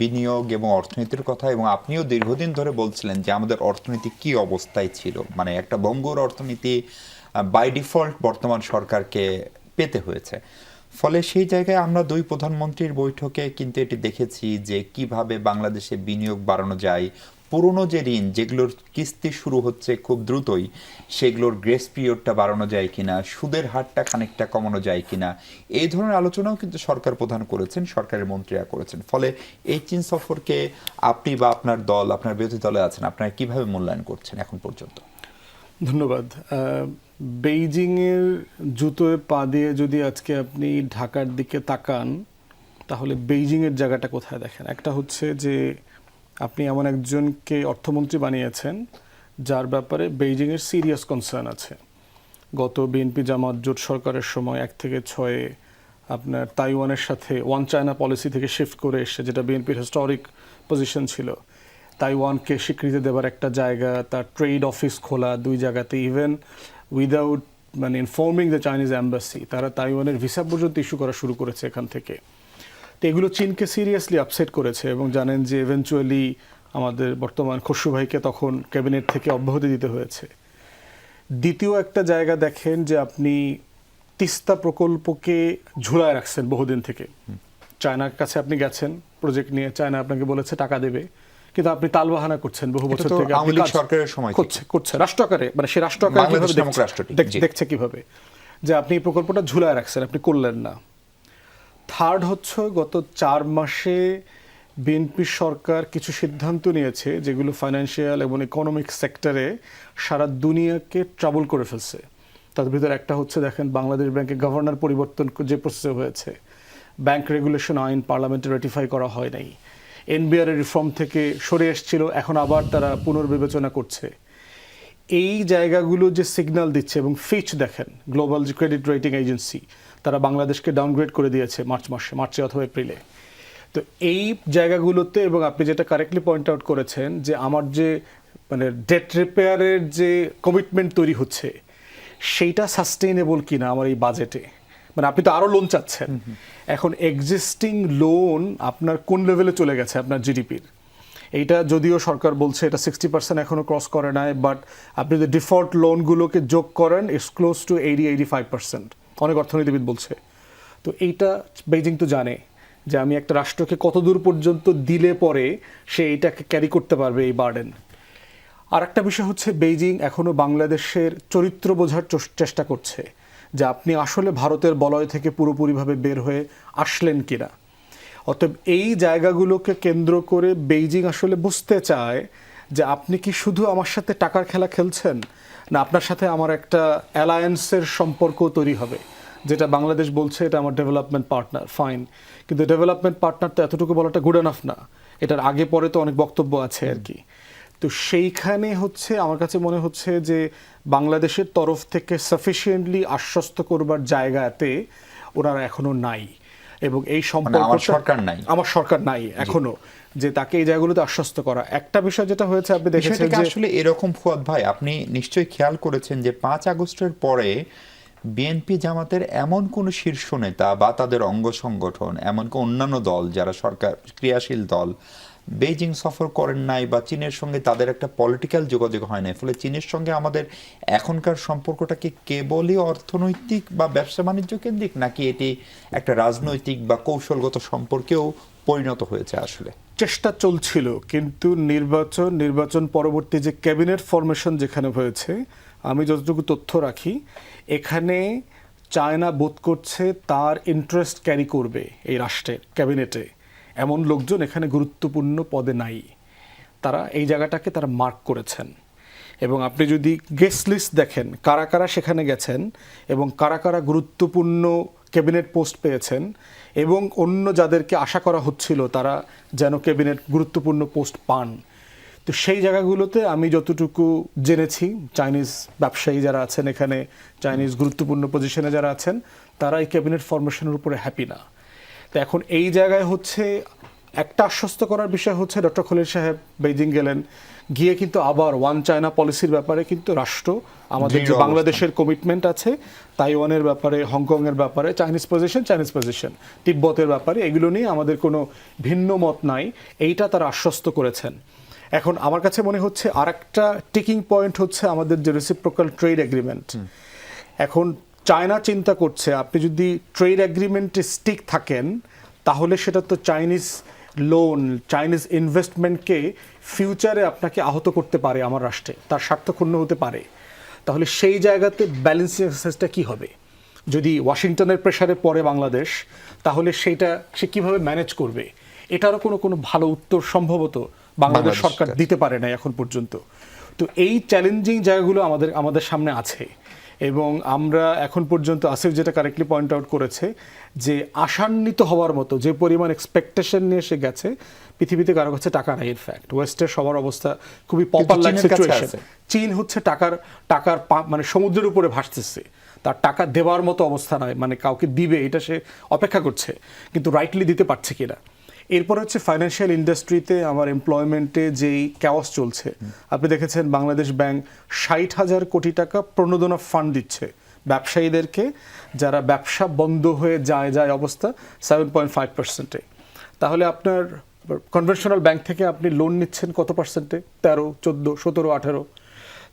বিনিয়োগ এবং অর্থনীতির কথা, এবং আপনিও দীর্ঘদিন ধরে বলছিলেন যে আমাদের অর্থনীতি কি অবস্থায় ছিল, মানে একটা ভঙ্গুর অর্থনীতি বাই ডিফল্ট বর্তমান সরকারকে পেতে হয়েছে। ফলে সেই জায়গায় আমরা দুই প্রধানমন্ত্রীর বৈঠকে কিন্তু এটি দেখেছি যে কিভাবে বাংলাদেশে বিনিয়োগ বাড়ানো যায়, পুরনো যে ঋণ যেগুলোর কিস্তি শুরু হচ্ছে খুব দ্রুতই সেগুলোর গ্রেস পিরিয়ডটা বাড়ানো যায় কিনা, সুদের হারটা খানিকটা কমানো যায় কিনা, এই ধরনের আলোচনাও কিন্তু সরকার প্রধান করেছেন, সরকারের মন্ত্রীরা করেছেন। ফলে এই চীন সফরকে আপনি বা আপনার দল, আপনার বিরোধী দলে আছেন, আপনারা কিভাবে মূল্যায়ন করছেন এখন পর্যন্ত? ধন্যবাদ। বেইজিংয়ের জুতোয় পা দিয়ে যদি আজকে আপনি ঢাকার দিকে তাকান, তাহলে বেইজিংয়ের জায়গাটা কোথায় দেখেন? একটা হচ্ছে যে আপনি এমন একজনকে অর্থমন্ত্রী বানিয়েছেন যার ব্যাপারে বেইজিংয়ের সিরিয়াস কনসার্ন আছে। গত বিএনপি জামাত জোট সরকারের সময় 1 থেকে 6 আপনার তাইওয়ানের সাথে ওয়ান চায়না পলিসি থেকে শিফট করে এসছে, যেটা বিএনপির হিস্টোরিক পজিশন ছিল। তাইওয়ানকে স্বীকৃতি দেবার একটা জায়গা, তার ট্রেড অফিস খোলা 2 জায়গাতে, ইভেন উইদাউট মানে ইনফর্মিং দ্য চাইনিজ অ্যাম্বাসি, তারা তাইওয়ানের ভিসা পর্যন্ত ইস্যু করা শুরু করেছে এখান থেকে। তো এগুলো চীনকে সিরিয়াসলি আপসেট করেছে, এবং জানেন যে ইভেনচুয়ালি আমাদের বর্তমান খসরু ভাইকে তখন ক্যাবিনেট থেকে অব্যাহতি দিতে হয়েছে। দ্বিতীয় একটা জায়গা দেখেন যে আপনি তিস্তা প্রকল্পকে ঝুলায় রাখছেন বহুদিন থেকে। চায়নার কাছে আপনি গেছেন প্রজেক্ট নিয়ে, চায়না আপনাকে বলেছে টাকা দেবে, কিন্তু আপনি তালবাহানা করছেন বহু বছর থেকে। সরকারের সময় করছে রাষ্ট্র আকারে, মানে সে রাষ্ট্র আকারে দেখছে কিভাবে যে আপনি এই প্রকল্পটা ঝুলায় রাখছেন, আপনি করলেন না। থার্ড হচ্ছে গত 4 মাসে বিএনপি সরকার কিছু সিদ্ধান্ত নিয়েছে যেগুলো ফাইন্যান্সিয়াল এবং ইকোনমিক সেক্টরে সারা দুনিয়াকে ট্রাবল করে ফেলছে। তার ভিতরে একটা হচ্ছে দেখেন বাংলাদেশ ব্যাংকে গভর্নর পরিবর্তন যে প্রসেসে হয়েছে, ব্যাংক রেগুলেশন আইন পার্লামেন্টে রেটিফাই করা হয় নাই, এনবিআর এর রিফর্ম থেকে সরে এসেছিল, এখন আবার তারা পুনর্বিবেচনা করছে। এই জায়গাগুলো যে সিগন্যাল দিচ্ছে, এবং ফিচ দেখেন গ্লোবাল যে ক্রেডিট রেটিং এজেন্সি, তারা বাংলাদেশকে ডাউনগ্রেড করে দিয়েছে মার্চে অথবা এপ্রিলে। তো এই জায়গাগুলোতে, এবং আপনি যেটা কারেক্টলি পয়েন্ট আউট করেছেন যে আমার যে মানে ডেট রিপেয়ারের যে কমিটমেন্ট তৈরি হচ্ছে সেইটা সাস্টেইনেবল কিনা আমার এই বাজেটে। মানে আপনি তো আরও লোন চাচ্ছেন, এখন এক্সিস্টিং লোন আপনার কোন লেভেলে চলে গেছে আপনার জিডিপির। এইটা যদিও সরকার বলছে এটা 60% এখনও ক্রস করে নাই, বাট আপনি যদি ডিফল্ট লোনগুলোকে যোগ করেন ইটস ক্লোজ টু 80-85%, অনেক অর্থনীতিবিদ বলছে। তো এইটা বেইজিং তো জানে যে আমি একটা রাষ্ট্রকে কত দূর পর্যন্ত দিলে পরে সে এইটাকে ক্যারি করতে পারবে এই বার্ডেন। আর একটা বিষয় হচ্ছে বেইজিং এখনও বাংলাদেশের চরিত্র বোঝার চেষ্টা করছে যে আপনি আসলে ভারতের বলয় থেকে পুরোপুরিভাবে বের হয়ে আসলেন কিনা। অতএব এই জায়গাগুলোকে কেন্দ্র করে বেইজিং আসলে বুঝতে চায় যে আপনি কি শুধু আমার সাথে টাকার খেলা খেলছেন, না আপনার সাথে আমার একটা অ্যালায়েন্সের সম্পর্ক তৈরি হবে, যেটা বাংলাদেশ বলছে এটা আমার ডেভেলপমেন্ট পার্টনার, ফাইন, কিন্তু ডেভেলপমেন্ট পার্টনার তো এতটুকু বলাটা গুড এনাফ না, এটার আগে পরে তো অনেক বক্তব্য আছে আর কি। তো সেইখানে হচ্ছে আমার কাছে মনে হচ্ছে যে বাংলাদেশের তরফ থেকে সাফিসিয়েন্টলি আশ্বস্ত করবার জায়গাতে ওনারা এখনো নাই, এবং এই সম্পর্ক আমার সরকার নাই এখনো যে তাকে এই জায়গাগুলোতে আশ্বস্ত করা। একটা বিষয় যেটা হয়েছে আপনি দেখেছেন যে আসলে এরকম, ফুয়াদ ভাই আপনি নিশ্চয়ই খেয়াল করেছেন যে 5 আগস্টের পরে বিএনপি জামাতের এমন কোন শীর্ষ নেতা বা তাদের অঙ্গ সংগঠন, এমনকি অন্যান্য দল যারা সরকার ক্রিয়াশীল দল, বেইজিং সফর করেন নাই, বা চীনের সঙ্গে তাদের একটা পলিটিক্যাল যোগাযোগ হয় নাই। ফলে চীনের সঙ্গে আমাদের এখনকার সম্পর্কটা কি কেবলই অর্থনৈতিক বা ব্যবসা বাণিজ্য কেন্দ্রিক, নাকি এটি একটা রাজনৈতিক বা কৌশলগত সম্পর্কেও পরিণত হয়েছে? আসলে চেষ্টা চলছিল, কিন্তু নির্বাচন পরবর্তী যে ক্যাবিনেট ফরমেশন যেখানে হয়েছে, আমি যতটুকু তথ্য রাখি, এখানে চায়না বোধ করছে তার ইন্টারেস্ট ক্যারি করবে এই রাষ্ট্রের ক্যাবিনেটে এমন লোকজন এখানে গুরুত্বপূর্ণ পদে নাই। তারা এই জায়গাটাকে তারা মার্ক করেছেন, এবং আপনি যদি গেস্ট লিস্ট দেখেন কারা কারা সেখানে গেছেন এবং কারা কারা গুরুত্বপূর্ণ ক্যাবিনেট পোস্ট পেয়েছেন, এবং অন্য যাদেরকে আশা করা হচ্ছিল তারা যেন ক্যাবিনেট গুরুত্বপূর্ণ পোস্ট পান, তো সেই জায়গাগুলোতে আমি যতটুকু জেনেছি চাইনিজ ব্যবসায়ী যারা আছেন এখানে, চাইনিজ গুরুত্বপূর্ণ পজিশনে যারা আছেন, তারা এই ক্যাবিনেট ফরমেশনের উপরে হ্যাপি না। তো এখন এই জায়গায় হচ্ছে একটা আশ্বস্ত করার বিষয় হচ্ছে ডক্টর খলিল সাহেব বেইজিং গেলেন, গিয়ে কিন্তু আবার ওয়ান চায়না পলিসির ব্যাপারে কিন্তু রাষ্ট্র আমাদের যে বাংলাদেশের কমিটমেন্ট আছে, তাইওয়ানের ব্যাপারে, হংকংয়ের ব্যাপারে, চাইনিজ পজিশন, তিব্বতের ব্যাপারে, এগুলো নিয়ে আমাদের কোনো ভিন্ন মত নাই, এইটা তারা আশ্বস্ত করেছেন। এখন আমার কাছে মনে হচ্ছে আরেকটা টিকিং পয়েন্ট হচ্ছে আমাদের যে রেসিপ্রোকাল ট্রেড এগ্রিমেন্ট। এখন চায়না চিন্তা করছে আপনি যদি ট্রেড এগ্রিমেন্টে স্টিক থাকেন তাহলে সেটা তো চাইনিজ লোন, চাইনিজ ইনভেস্টমেন্টকে ফিউচারে আপনাকে আহত করতে পারে আমার রাষ্ট্রে, তার স্বার্থ ক্ষুণ্ণ হতে পারে। তাহলে সেই জায়গাতে ব্যালেন্সিং এক্সারসাইজটা কী হবে? যদি ওয়াশিংটনের প্রেশারে পড়ে বাংলাদেশ, তাহলে সেইটা সে কীভাবে ম্যানেজ করবে? এটারও কোনো ভালো উত্তর সম্ভবত বাংলাদেশ সরকার দিতে পারে না এখন পর্যন্ত। তো এই চ্যালেঞ্জিং জায়গাগুলো আমাদের সামনে আছে, এবং আমরা এখন পর্যন্ত আসিফ যেটা কারেক্টলি পয়েন্ট আউট করেছে যে আশান্বিত হওয়ার মতো যে পরিমাণ এক্সপেকটেশন নিয়ে সে গেছে, পৃথিবীতে কারো কাছে টাকা নাই। ইনফ্যাক্ট ওয়েস্টের সবার অবস্থা খুবই পপার লাইক সিচুয়েশন। চীন হচ্ছে টাকার মানে সমুদ্রের উপরে ভাসতেছে, তার টাকা দেওয়ার মতো অবস্থা নয়, মানে কাউকে দিবে এটা সে অপেক্ষা করছে, কিন্তু রাইটলি দিতে পারছে কিনা। এরপর হচ্ছে ফাইন্যান্সিয়াল ইন্ডাস্ট্রিতে আমার এমপ্লয়মেন্টে যেই ক্যাওয়াস চলছে, আপনি দেখেছেন বাংলাদেশ ব্যাংক 60,000 কোটি টাকা প্রণোদনা ফান্ড দিচ্ছে ব্যবসায়ীদেরকে, যারা ব্যবসা বন্ধ হয়ে যায় অবস্থা 7.5%। তাহলে আপনার কনভেনশনাল ব্যাংক থেকে আপনি লোন নিচ্ছেন কত পার্সেন্টে? 13, 14, 17, 18।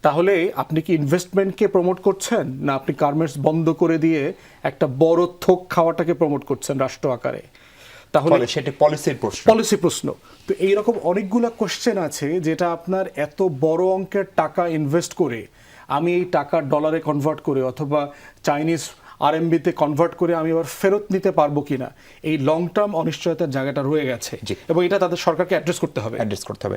তাহলে আপনি কি ইনভেস্টমেন্টকে প্রমোট করছেন, না আপনি গার্মেন্টস বন্ধ করে দিয়ে একটা বড় থোক খাওয়াটাকে প্রমোট করছেন রাষ্ট্র আকারে? তাহলে সেটা পলিসি প্রশ্ন। তো এইরকম অনেকগুলো কোশ্চেন আছে যেটা আপনার এত বড় অঙ্কের টাকা ইনভেস্ট করে আমি এই টাকা ডলারে কনভার্ট করে অথবা চাইনিজ আরএমবিতে কনভার্ট করে আমি আবার ফেরত নিতে পারবো কিনা, এই লং টার্ম অনিশ্চয়তার জায়গাটা রয়ে গেছে, এবং এটা তাদের সরকারকে অ্যাড্রেস করতে হবে।